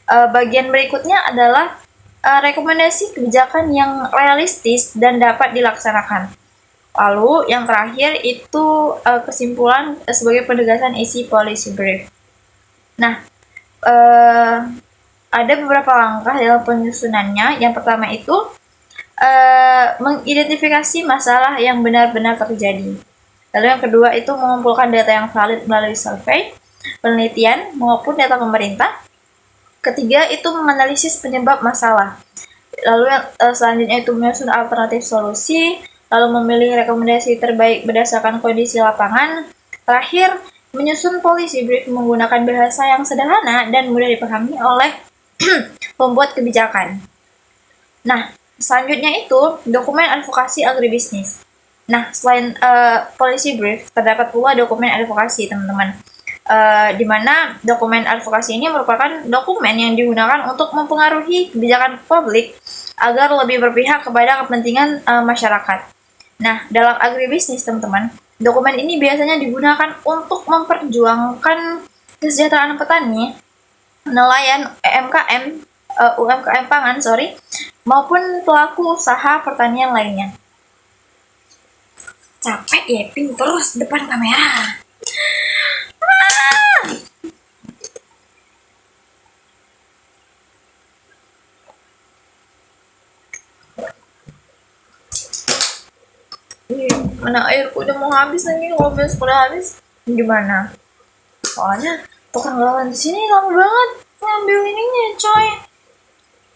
Speaker 1: Bagian berikutnya adalah rekomendasi kebijakan yang realistis dan dapat dilaksanakan. Lalu yang terakhir itu kesimpulan sebagai penegasan isi policy brief. Ada beberapa langkah dalam penyusunannya. Yang pertama itu mengidentifikasi masalah yang benar-benar terjadi. Lalu yang kedua itu mengumpulkan data yang valid melalui survei, penelitian, maupun data pemerintah. Ketiga itu menganalisis penyebab masalah. Lalu yang selanjutnya itu menyusun alternatif solusi, lalu memilih rekomendasi terbaik berdasarkan kondisi lapangan. Terakhir, menyusun policy brief menggunakan bahasa yang sederhana dan mudah dipahami oleh pembuat kebijakan. Selanjutnya itu dokumen advokasi agribisnis. Selain policy brief, terdapat pula dokumen advokasi, teman-teman. Di mana dokumen advokasi ini merupakan dokumen yang digunakan untuk mempengaruhi kebijakan publik agar lebih berpihak kepada kepentingan masyarakat. Dalam agribisnis, teman-teman, dokumen ini biasanya digunakan untuk memperjuangkan kesejahteraan petani, nelayan, UMKM pangan, maupun pelaku usaha pertanian lainnya. Capek ya, pin terus depan kamera. Mana airku udah mau habis lagi, kalau udah habis gimana? Soalnya tukang galon di sini lama banget ngambil ininya, coy.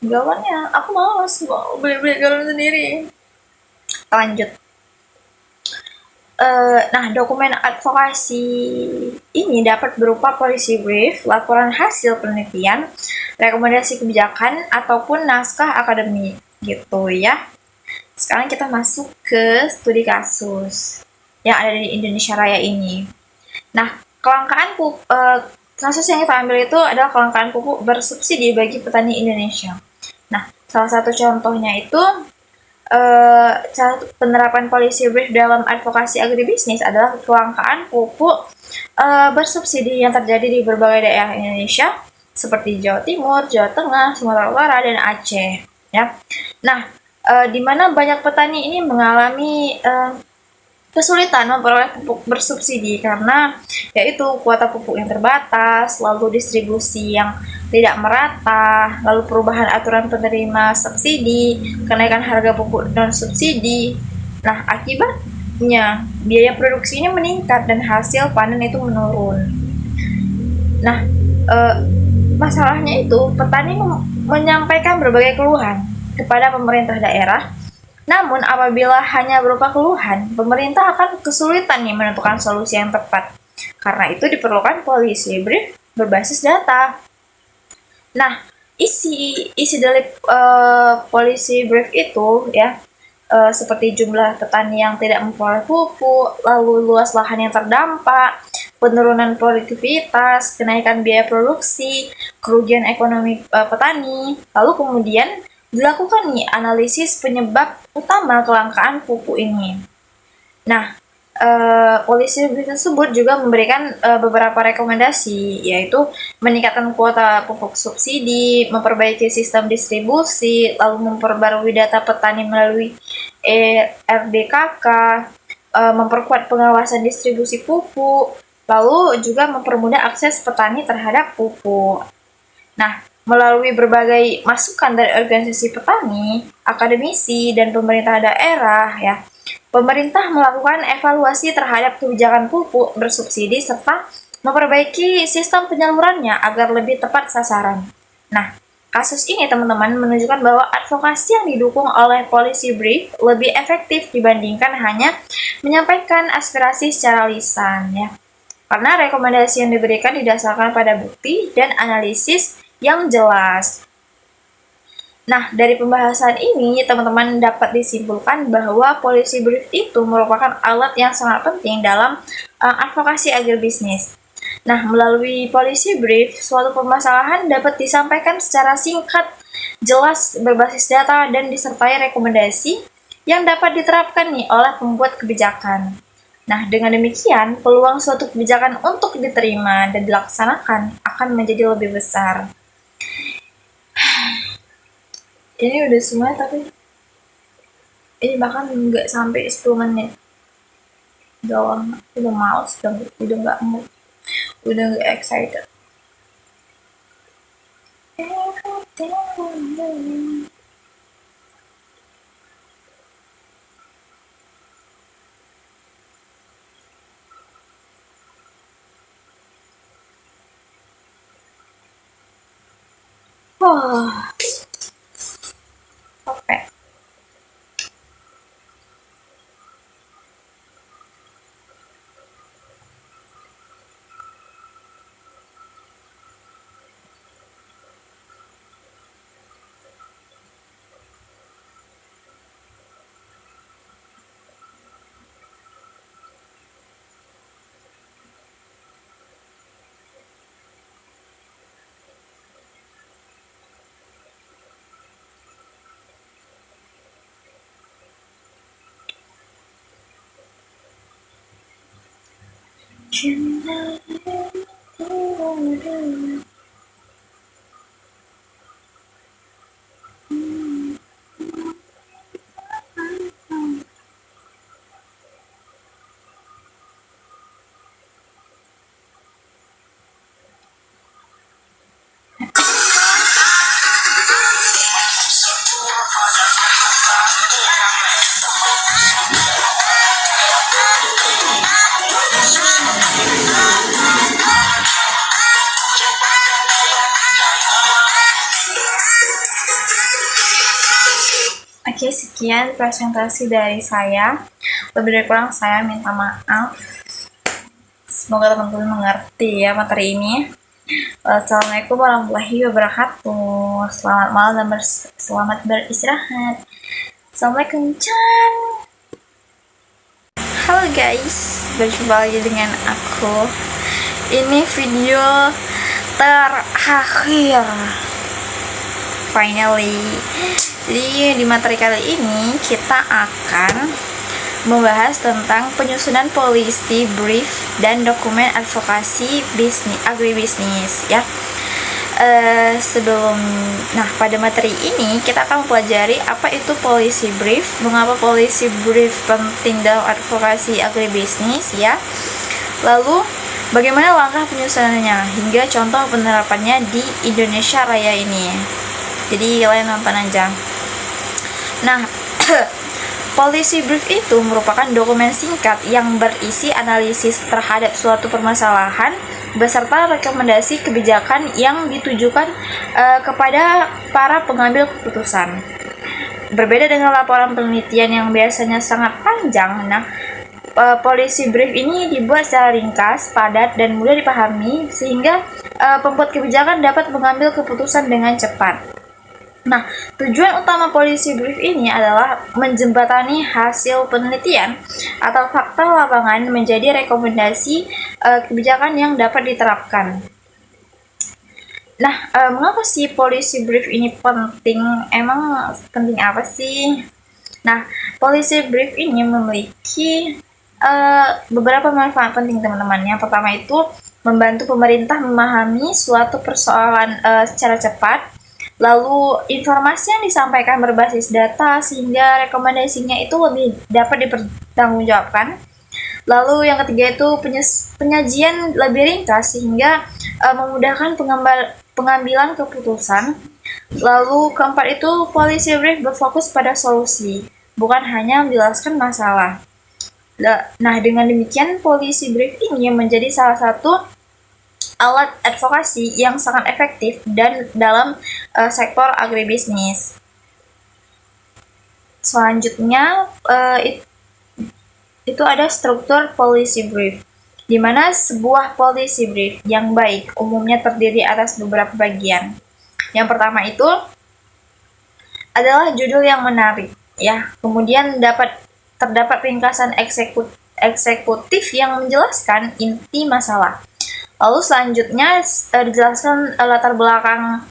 Speaker 1: Galonnya, aku malas mau beli galon sendiri. Lanjut. Dokumen advokasi ini dapat berupa policy brief, laporan hasil penelitian, rekomendasi kebijakan, ataupun naskah akademik gitu ya. Sekarang kita masuk ke studi kasus yang ada di Indonesia Raya ini. Kelangkaan kasus yang kita ambil itu adalah kelangkaan pupuk bersubsidi bagi petani Indonesia. Salah satu contohnya itu cara penerapan policy brief dalam advokasi agribisnis adalah kelangkaan pupuk bersubsidi yang terjadi di berbagai daerah Indonesia seperti Jawa Timur, Jawa Tengah, Sumatera Utara, dan Aceh. Ya, nah, di mana banyak petani ini mengalami kesulitan memperoleh pupuk bersubsidi karena yaitu kuota pupuk yang terbatas, lalu distribusi yang tidak merata, lalu perubahan aturan penerima subsidi, kenaikan harga pupuk non subsidi. Nah, akibatnya biaya produksinya meningkat dan hasil panen itu menurun. Nah, masalahnya itu petani menyampaikan berbagai keluhan kepada pemerintah daerah. Namun apabila hanya berupa keluhan, pemerintah akan kesulitan nih menentukan solusi yang tepat. Karena itu diperlukan policy brief berbasis data. Nah, isi dari policy brief itu ya seperti jumlah petani yang tidak memperoleh pupuk, lalu luas lahan yang terdampak, penurunan produktivitas, kenaikan biaya produksi, kerugian ekonomi petani, lalu kemudian dilakukan nih analisis penyebab utama kelangkaan pupuk ini. Nah, policy brief tersebut juga memberikan beberapa rekomendasi, yaitu meningkatkan kuota pupuk subsidi, memperbaiki sistem distribusi, lalu memperbarui data petani melalui RDKK, memperkuat pengawasan distribusi pupuk, lalu juga mempermudah akses petani terhadap pupuk. Nah, melalui berbagai masukan dari organisasi petani, akademisi, dan pemerintah daerah, ya, pemerintah melakukan evaluasi terhadap kebijakan pupuk bersubsidi serta memperbaiki sistem penyalurannya agar lebih tepat sasaran. Nah, kasus ini teman-teman menunjukkan bahwa advokasi yang didukung oleh policy brief lebih efektif dibandingkan hanya menyampaikan aspirasi secara lisan, ya. Karena rekomendasi yang diberikan didasarkan pada bukti dan analisis yang jelas. Nah, dari pembahasan ini, teman-teman dapat disimpulkan bahwa policy brief itu merupakan alat yang sangat penting dalam advokasi agribisnis. Nah, melalui policy brief, suatu permasalahan dapat disampaikan secara singkat, jelas, berbasis data, dan disertai rekomendasi yang dapat diterapkan nih oleh pembuat kebijakan. Nah, dengan demikian, peluang suatu kebijakan untuk diterima dan dilaksanakan akan menjadi lebih besar. Ini udah semua, tapi ini bahkan nggak sampai 10 menit. Udah males, udah nggak mood, udah nggak excited. Wah, capek. Oke, sekian presentasi dari saya. Lebih dari kurang saya minta maaf. Semoga teman-teman mengerti ya materi ini. Assalamualaikum warahmatullahi wabarakatuh. Selamat malam dan selamat beristirahat. Assalamualaikum. Chan. Halo guys, berjumpa lagi dengan aku. Ini video terakhir. Finally, Jadi di materi kali ini kita akan membahas tentang penyusunan policy brief dan dokumen advokasi agribisnis ya. Pada materi ini kita akan mempelajari apa itu policy brief, mengapa policy brief penting dalam advokasi agribisnis ya. Lalu bagaimana langkah penyusunannya hingga contoh penerapannya di Indonesia Raya ini. Jadi kalian nonton aja. Nah, policy brief itu merupakan dokumen singkat yang berisi analisis terhadap suatu permasalahan beserta rekomendasi kebijakan yang ditujukan kepada para pengambil keputusan. Berbeda dengan laporan penelitian yang biasanya sangat panjang, policy brief ini dibuat secara ringkas, padat, dan mudah dipahami sehingga pembuat kebijakan dapat mengambil keputusan dengan cepat. Nah, tujuan utama policy brief ini adalah menjembatani hasil penelitian atau fakta lapangan menjadi rekomendasi kebijakan yang dapat diterapkan. Nah, mengapa sih policy brief ini penting? Emang penting apa sih? Nah, policy brief ini memiliki beberapa manfaat penting teman-teman. Yang pertama itu membantu pemerintah memahami suatu persoalan secara cepat. Lalu informasi yang disampaikan berbasis data sehingga rekomendasinya itu lebih dapat dipertanggungjawabkan. Lalu yang ketiga itu penyajian lebih ringkas sehingga memudahkan pengambilan keputusan. Lalu keempat itu policy brief berfokus pada solusi, bukan hanya menjelaskan masalah. Nah, dengan demikian policy brief ini menjadi salah satu alat advokasi yang sangat efektif dan dalam sektor agribisnis. Selanjutnya itu ada struktur policy brief, di mana sebuah policy brief yang baik umumnya terdiri atas beberapa bagian. Yang pertama itu adalah judul yang menarik, ya. Kemudian terdapat ringkasan eksekutif yang menjelaskan inti masalah. Lalu selanjutnya dijelaskan latar belakang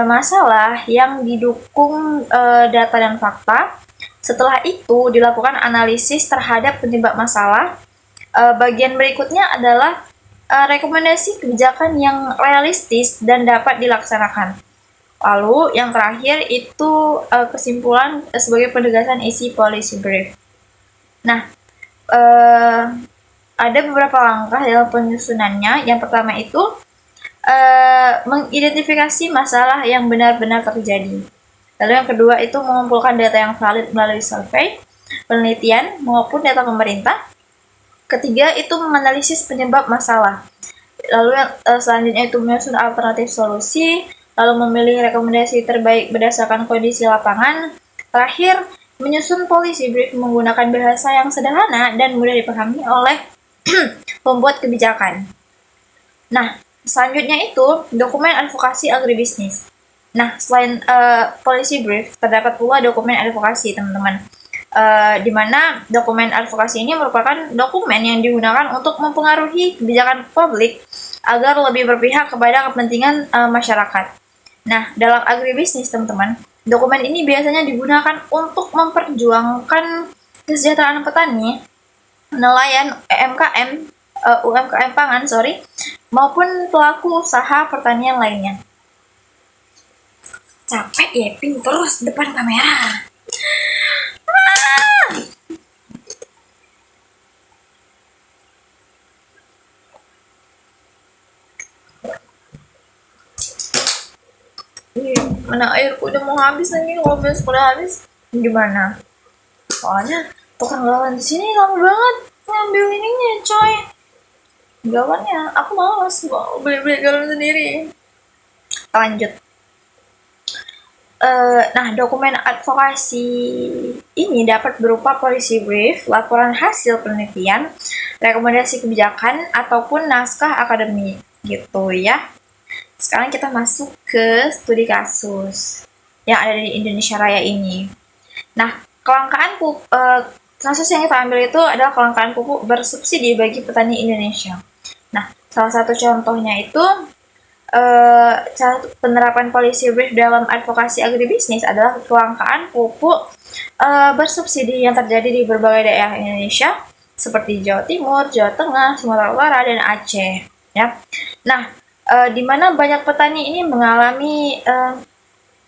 Speaker 1: masalah yang didukung data dan fakta. Setelah itu dilakukan analisis terhadap penyebab masalah. Bagian berikutnya adalah rekomendasi kebijakan yang realistis dan dapat dilaksanakan. Lalu yang terakhir itu kesimpulan sebagai penegasan isi policy brief. Nah, ada beberapa langkah dalam penyusunannya. Yang pertama itu mengidentifikasi masalah yang benar-benar terjadi. Lalu yang kedua itu mengumpulkan data yang valid melalui survei, penelitian, maupun data pemerintah. Ketiga itu menganalisis penyebab masalah. Lalu yang selanjutnya itu menyusun alternatif solusi, lalu memilih rekomendasi terbaik berdasarkan kondisi lapangan. Terakhir, menyusun policy brief menggunakan bahasa yang sederhana dan mudah dipahami oleh pembuat kebijakan. Nah, selanjutnya itu dokumen advokasi agribisnis. Nah, selain policy brief, terdapat pula dokumen advokasi, teman-teman. Di mana dokumen advokasi ini merupakan dokumen yang digunakan untuk mempengaruhi kebijakan publik agar lebih berpihak kepada kepentingan masyarakat. Nah, dalam agribisnis, teman-teman, dokumen ini biasanya digunakan untuk memperjuangkan kesejahteraan petani, nelayan, UMKM pangan, maupun pelaku usaha pertanian lainnya. Capek ya, ping terus depan kamera. Mana airku udah mau habis nih, kalau besok udah habis gimana? Soalnya tukang galon di sini lama banget ngambil ininya, coy. Galonnya, aku malas beli galon sendiri. Lanjut. Nah, dokumen advokasi ini dapat berupa policy brief, laporan hasil penelitian, rekomendasi kebijakan, ataupun naskah akademik gitu ya. Sekarang kita masuk ke studi kasus yang ada di Indonesia Raya ini. Nah, kasus yang kita ambil itu adalah kelangkaan pupuk bersubsidi bagi petani Indonesia. Nah, salah satu contohnya itu cara penerapan policy brief dalam advokasi agribisnis adalah kelangkaan pupuk bersubsidi yang terjadi di berbagai daerah Indonesia seperti Jawa Timur, Jawa Tengah, Sumatera Utara, dan Aceh. Ya, nah di mana banyak petani ini mengalami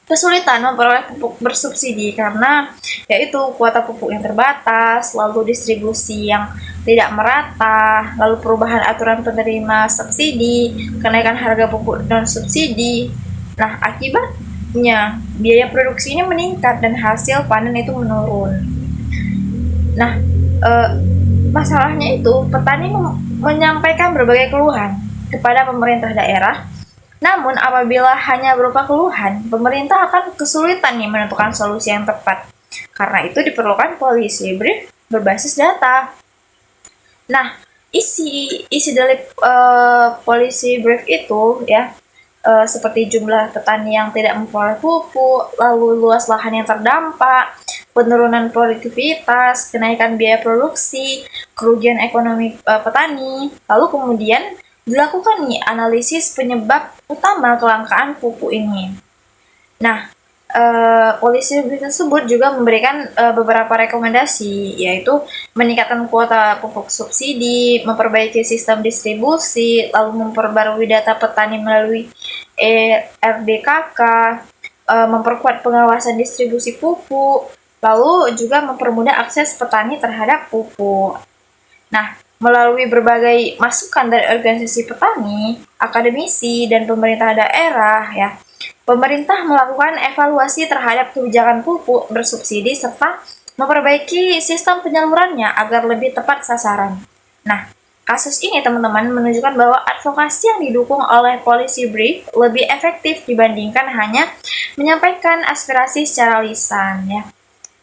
Speaker 1: kesulitan memperoleh pupuk bersubsidi karena yaitu kuota pupuk yang terbatas, lalu distribusi yang tidak merata, lalu perubahan aturan penerima subsidi, kenaikan harga pupuk non subsidi. Nah, akibatnya biaya produksinya meningkat dan hasil panen itu menurun. Nah, masalahnya itu petani menyampaikan berbagai keluhan kepada pemerintah daerah. Namun apabila hanya berupa keluhan, pemerintah akan kesulitan nih menentukan solusi yang tepat. Karena itu diperlukan policy brief berbasis data. Nah, isi dari policy brief itu ya seperti jumlah petani yang tidak memperoleh pupuk, lalu luas lahan yang terdampak, penurunan produktivitas, kenaikan biaya produksi, kerugian ekonomi petani, lalu kemudian dilakukan nih analisis penyebab utama kelangkaan pupuk ini. Nah, polisi tersebut juga memberikan beberapa rekomendasi, yaitu meningkatkan kuota pupuk subsidi, memperbaiki sistem distribusi, lalu memperbarui data petani melalui RDKK, memperkuat pengawasan distribusi pupuk, lalu juga mempermudah akses petani terhadap pupuk. Nah, melalui berbagai masukan dari organisasi petani, akademisi, dan pemerintah daerah, ya, pemerintah melakukan evaluasi terhadap kebijakan pupuk bersubsidi serta memperbaiki sistem penyalurannya agar lebih tepat sasaran. Nah, kasus ini teman-teman menunjukkan bahwa advokasi yang didukung oleh policy brief lebih efektif dibandingkan hanya menyampaikan aspirasi secara lisan, ya.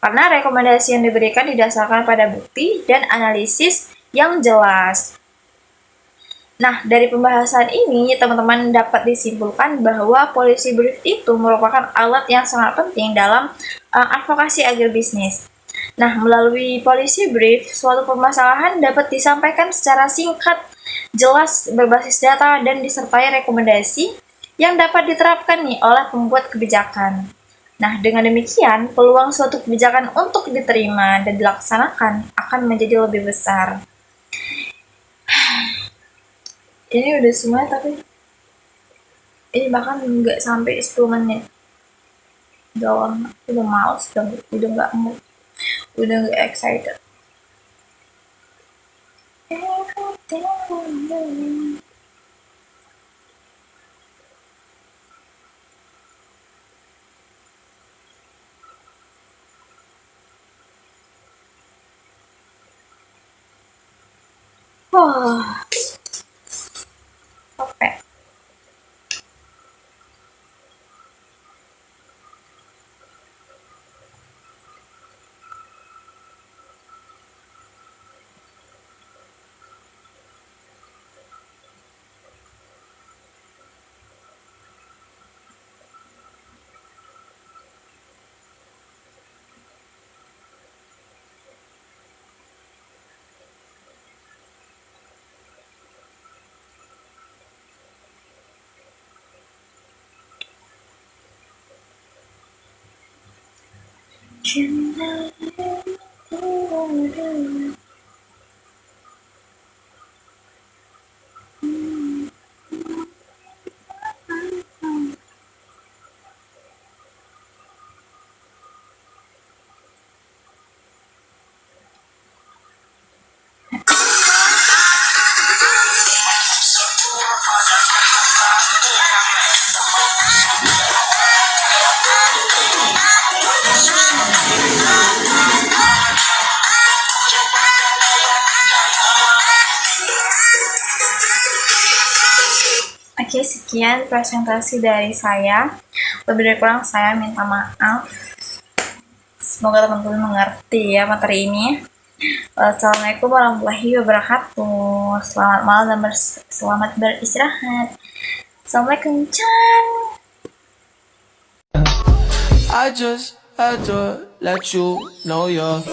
Speaker 1: Karena rekomendasi yang diberikan didasarkan pada bukti dan analisis yang jelas. Nah, dari pembahasan ini, teman-teman dapat disimpulkan bahwa policy brief itu merupakan alat yang sangat penting dalam advokasi agribisnis. Nah, melalui policy brief, suatu permasalahan dapat disampaikan secara singkat, jelas, berbasis data, dan disertai rekomendasi yang dapat diterapkan nih oleh pembuat kebijakan. Nah, dengan demikian, peluang suatu kebijakan untuk diterima dan dilaksanakan akan menjadi lebih besar. Ini udah semua, tapi ini bahkan nggak sampai 10 menit. Udah males, udah nggak mood, udah nggak excited. Wah, capek. Oke, sekian presentasi dari saya. Lebih dari kurang saya minta maaf. Semoga teman-teman mengerti ya materi ini. Assalamualaikum warahmatullahi wabarakatuh. Selamat malam dan selamat beristirahat. Assalamualaikum. I just had to let you know you're